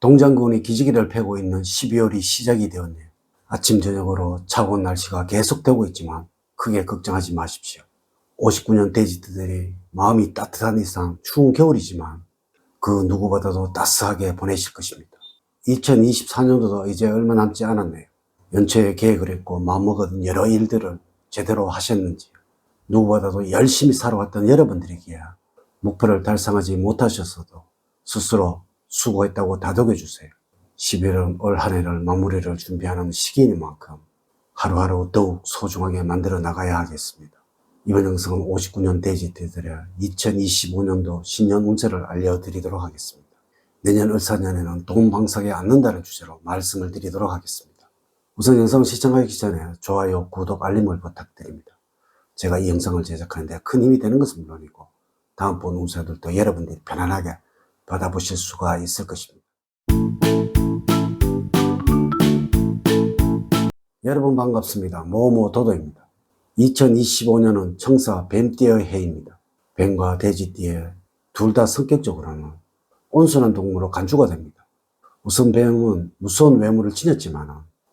동장군이 기지개를 펴고 있는 12월이 시작이 되었네요. 아침 저녁으로 차가운 날씨가 계속되고 있지만 크게 걱정하지 마십시오. 59년 돼지들이 마음이 따뜻한 이상 추운 겨울이지만 그 누구보다도 따스하게 보내실 것입니다. 2024년도도 이제 얼마 남지 않았네요. 연초에 계획을 했고 마음먹은 여러 일들을 제대로 하셨는지, 누구보다도 열심히 살아왔던 여러분들에게 목표를 달성하지 못하셨어도 스스로 수고했다고 다독여주세요. 11월 올 한 해를 마무리를 준비하는 시기인 만큼 하루하루 더욱 소중하게 만들어 나가야 하겠습니다. 이번 영상은 59년 돼지띠들의 2025년도 신년 운세를 알려드리도록 하겠습니다. 내년 을사년에는 돈방석에 앉는다는 주제로 말씀을 드리도록 하겠습니다. 우선 영상 시청하기 전에 좋아요, 구독, 알림을 부탁드립니다. 제가 이 영상을 제작하는데 큰 힘이 되는 것은 물론이고 다음번 운세들도 여러분들이 편안하게 받아보실 수가 있을 것입니다. 여러분 반갑습니다. 모모도도입니다. 2025년은 청사 뱀띠의 해입니다. 뱀과 돼지띠의 둘 다 성격적으로는 온순한 동물로 간주가 됩니다. 우선 뱀은 무서운 외모를 지녔지만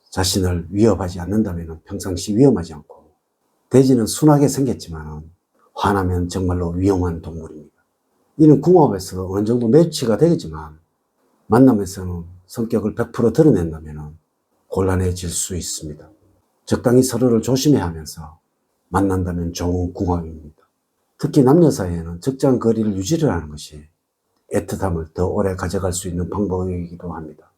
자신을 위협하지 않는다면 평상시 위험하지 않고, 돼지는 순하게 생겼지만 화나면 정말로 위험한 동물입니다. 이는 궁합에서 어느 정도 매치가 되겠지만 만남에서는 성격을 100% 드러낸다면 곤란해질 수 있습니다. 적당히 서로를 조심해야 하면서 만난다면 좋은 궁합입니다. 특히 남녀 사이에는 적정 거리를 유지를 하는 것이 애틋함을 더 오래 가져갈 수 있는 방법이기도 합니다.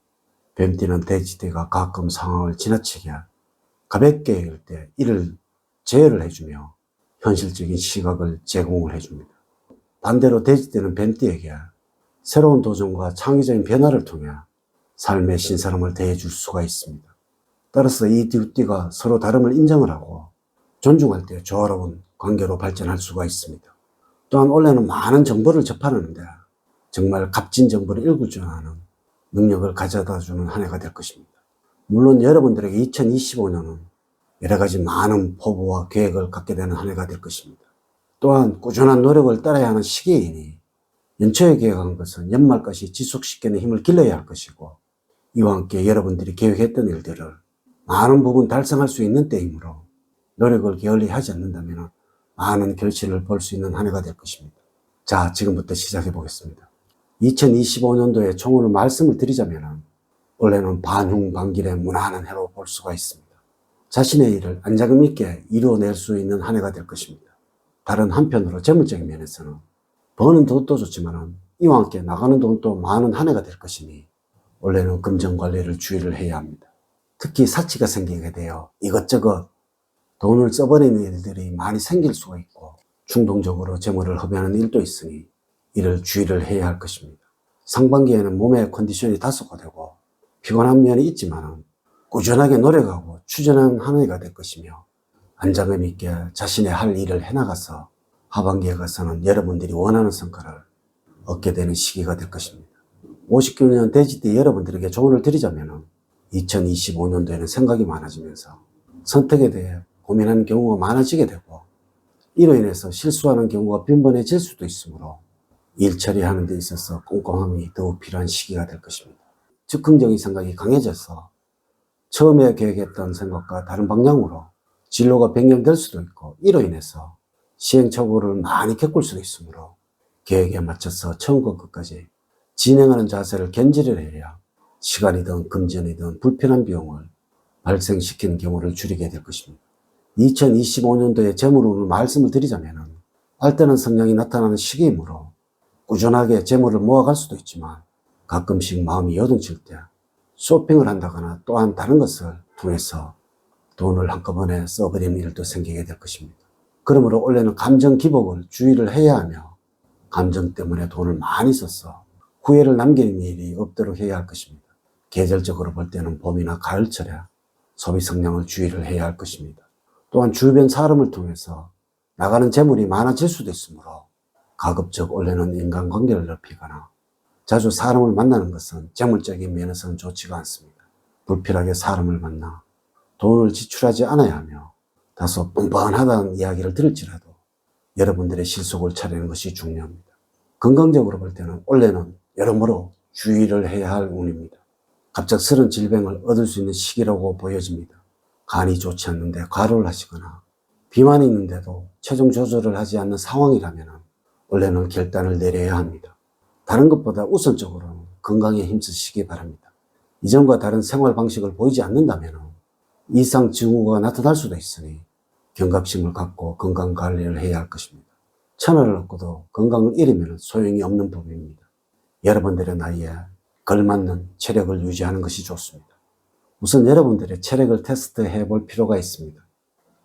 뱀띠는 돼지띠가 가끔 상황을 지나치게 가볍게 여길 때 이를 제어를 해주며 현실적인 시각을 제공을 해줍니다. 반대로 돼지띠는 뱀띠에게 새로운 도전과 창의적인 변화를 통해 삶의 신사람을 대해줄 수가 있습니다. 따라서 이 두 띠가 서로 다름을 인정을 하고 존중할 때 조화로운 관계로 발전할 수가 있습니다. 또한 올해는 많은 정보를 접하는데 정말 값진 정보를 읽어주는 능력을 가져다주는 한 해가 될 것입니다. 물론 여러분들에게 2025년은 여러 가지 많은 포부와 계획을 갖게 되는 한 해가 될 것입니다. 또한 꾸준한 노력을 따라야 하는 시기이니 연초에 계획한 것은 연말까지 지속시키는 힘을 길러야 할 것이고, 이와 함께 여러분들이 계획했던 일들을 많은 부분 달성할 수 있는 때이므로 노력을 게을리 하지 않는다면 많은 결실을 볼 수 있는 한 해가 될 것입니다. 자, 지금부터 시작해 보겠습니다. 2025년도에 총으로 말씀을 드리자면 올해는 반흉반길의 무난한 해로 볼 수가 있습니다. 자신의 일을 안정감 있게 이루어낼 수 있는 한 해가 될 것입니다. 다른 한편으로 재물적인 면에서는 버는 돈도 좋지만 이와 함께 나가는 돈도 많은 한 해가 될 것이니 원래는 금전관리를 주의를 해야 합니다. 특히 사치가 생기게 되어 이것저것 돈을 써버리는 일들이 많이 생길 수가 있고 충동적으로 재물을 허비하는 일도 있으니 이를 주의를 해야 할 것입니다. 상반기에는 몸의 컨디션이 다소화되고 피곤한 면이 있지만 꾸준하게 노력하고 추진하는 한 해가 될 것이며 안정감 있게 자신의 할 일을 해나가서 하반기에 가서는 여러분들이 원하는 성과를 얻게 되는 시기가 될 것입니다. 59년 돼지띠 여러분들에게 조언을 드리자면 2025년도에는 생각이 많아지면서 선택에 대해 고민하는 경우가 많아지게 되고 이로 인해서 실수하는 경우가 빈번해질 수도 있으므로 일 처리하는 데 있어서 꼼꼼함이 더욱 필요한 시기가 될 것입니다. 즉흥적인 생각이 강해져서 처음에 계획했던 생각과 다른 방향으로 진로가 변경될 수도 있고 이로 인해서 시행착오를 많이 겪을 수도 있으므로 계획에 맞춰서 처음과 끝까지 진행하는 자세를 견지를 해야 시간이든 금전이든 불편한 비용을 발생시키는 경우를 줄이게 될 것입니다. 2025년도에 재물운을 말씀을 드리자면 알뜰한 성향이 나타나는 시기이므로 꾸준하게 재물을 모아갈 수도 있지만 가끔씩 마음이 요동칠 때 쇼핑을 한다거나 또한 다른 것을 통해서 돈을 한꺼번에 써버리는 일도 생기게 될 것입니다. 그러므로 올해는 감정 기복을 주의를 해야 하며 감정 때문에 돈을 많이 써서 후회를 남기는 일이 없도록 해야 할 것입니다. 계절적으로 볼 때는 봄이나 가을철에 소비 성향을 주의를 해야 할 것입니다. 또한 주변 사람을 통해서 나가는 재물이 많아질 수도 있으므로 가급적 올해는 인간관계를 넓히거나 자주 사람을 만나는 것은 재물적인 면에서는 좋지가 않습니다. 불필요하게 사람을 만나 돈을 지출하지 않아야 하며 다소 뻔뻔하다는 이야기를 들을지라도 여러분들의 실속을 차리는 것이 중요합니다. 건강적으로 볼 때는 올해는 여러모로 주의를 해야 할 운입니다. 갑작스런 질병을 얻을 수 있는 시기라고 보여집니다. 간이 좋지 않는데 과로를 하시거나 비만이 있는데도 체중 조절을 하지 않는 상황이라면 원래는 결단을 내려야 합니다. 다른 것보다 우선적으로 건강에 힘쓰시기 바랍니다. 이전과 다른 생활 방식을 보이지 않는다면 이상 징후가 나타날 수도 있으니 경각심을 갖고 건강 관리를 해야 할 것입니다. 천하를 얻고도 건강을 잃으면 소용이 없는 법입니다. 여러분들의 나이에 걸맞는 체력을 유지하는 것이 좋습니다. 우선 여러분들의 체력을 테스트해 볼 필요가 있습니다.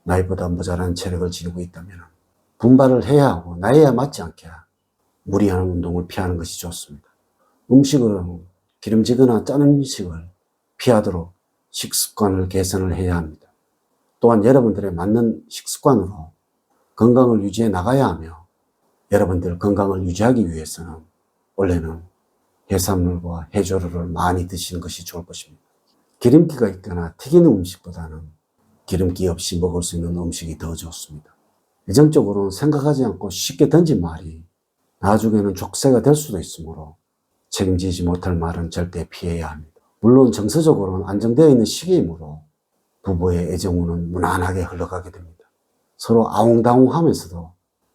나이보다 모자란 체력을 지니고 있다면 분발을 해야 하고 나이에 맞지 않게 무리한 운동을 피하는 것이 좋습니다. 음식으로는 기름지거나 짠 음식을 피하도록 식습관을 개선을 해야 합니다. 또한 여러분들의 맞는 식습관으로 건강을 유지해 나가야 하며 여러분들 건강을 유지하기 위해서는 원래는 해산물과 해조류를 많이 드시는 것이 좋을 것입니다. 기름기가 있거나 튀기는 음식보다는 기름기 없이 먹을 수 있는 음식이 더 좋습니다. 예정적으로는 생각하지 않고 쉽게 던진 말이 나중에는 족쇄가 될 수도 있으므로 책임지지 못할 말은 절대 피해야 합니다. 물론 정서적으로는 안정되어 있는 시기이므로 부부의 애정운은 무난하게 흘러가게 됩니다. 서로 아웅다웅하면서도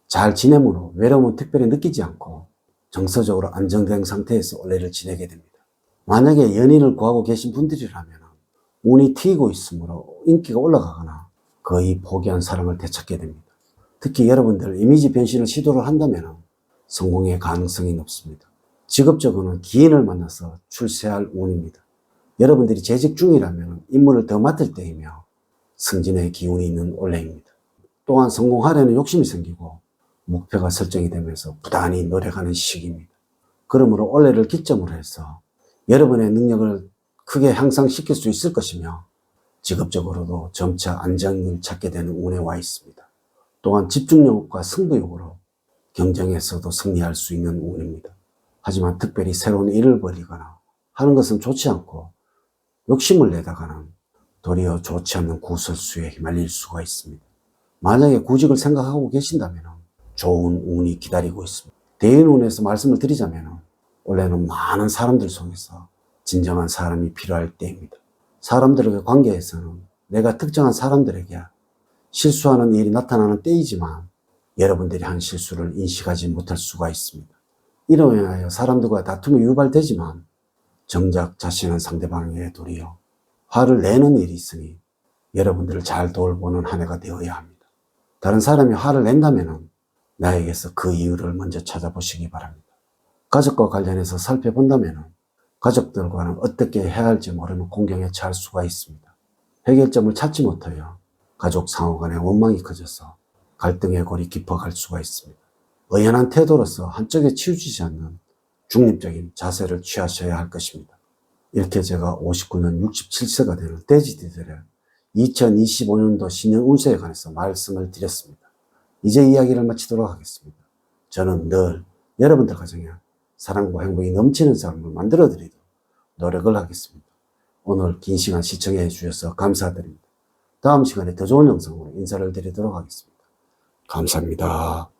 잘 지내므로 외로움은 특별히 느끼지 않고 정서적으로 안정된 상태에서 올해를 지내게 됩니다. 만약에 연인을 구하고 계신 분들이라면 운이 튀고 있으므로 인기가 올라가거나 거의 포기한 사랑을 되찾게 됩니다. 특히 여러분들 이미지 변신을 시도를 한다면 성공의 가능성이 높습니다. 직업적으로는 기인을 만나서 출세할 운입니다. 여러분들이 재직 중이라면 임무를 더 맡을 때이며 승진의 기운이 있는 올해입니다. 또한 성공하려는 욕심이 생기고 목표가 설정이 되면서 부단히 노력하는 시기입니다. 그러므로 올해를 기점으로 해서 여러분의 능력을 크게 향상시킬 수 있을 것이며 직업적으로도 점차 안정을 찾게 되는 운에 와 있습니다. 또한 집중력과 승부욕으로 경쟁에서도 승리할 수 있는 운입니다. 하지만 특별히 새로운 일을 벌이거나 하는 것은 좋지 않고 욕심을 내다가는 도리어 좋지 않는 구설수에 휘말릴 수가 있습니다. 만약에 구직을 생각하고 계신다면 좋은 운이 기다리고 있습니다. 대인운에서 말씀을 드리자면 원래는 많은 사람들 속에서 진정한 사람이 필요할 때입니다. 사람들에게 관계에서는 내가 특정한 사람들에게 실수하는 일이 나타나는 때이지만 여러분들이 한 실수를 인식하지 못할 수가 있습니다. 이로 인하여 사람들과 다툼이 유발되지만 정작 자신은 상대방에게 도리어 화를 내는 일이 있으니 여러분들을 잘 돌보는 한 해가 되어야 합니다. 다른 사람이 화를 낸다면 나에게서 그 이유를 먼저 찾아보시기 바랍니다. 가족과 관련해서 살펴본다면 가족들과는 어떻게 해야 할지 모르는 공경에 처할 수가 있습니다. 해결점을 찾지 못하여 가족 상호 간의 원망이 커져서 갈등의 골이 깊어갈 수가 있습니다. 의연한 태도로서 한쪽에 치우치지 않는 중립적인 자세를 취하셔야 할 것입니다. 이렇게 제가 59년 67세가 되는 돼지띠들의 2025년도 신년 운세에 관해서 말씀을 드렸습니다. 이제 이야기를 마치도록 하겠습니다. 저는 늘 여러분들 가정에 사랑과 행복이 넘치는 삶을 만들어 드리도록 노력을 하겠습니다. 오늘 긴 시간 시청해 주셔서 감사드립니다. 다음 시간에 더 좋은 영상으로 인사를 드리도록 하겠습니다. 감사합니다.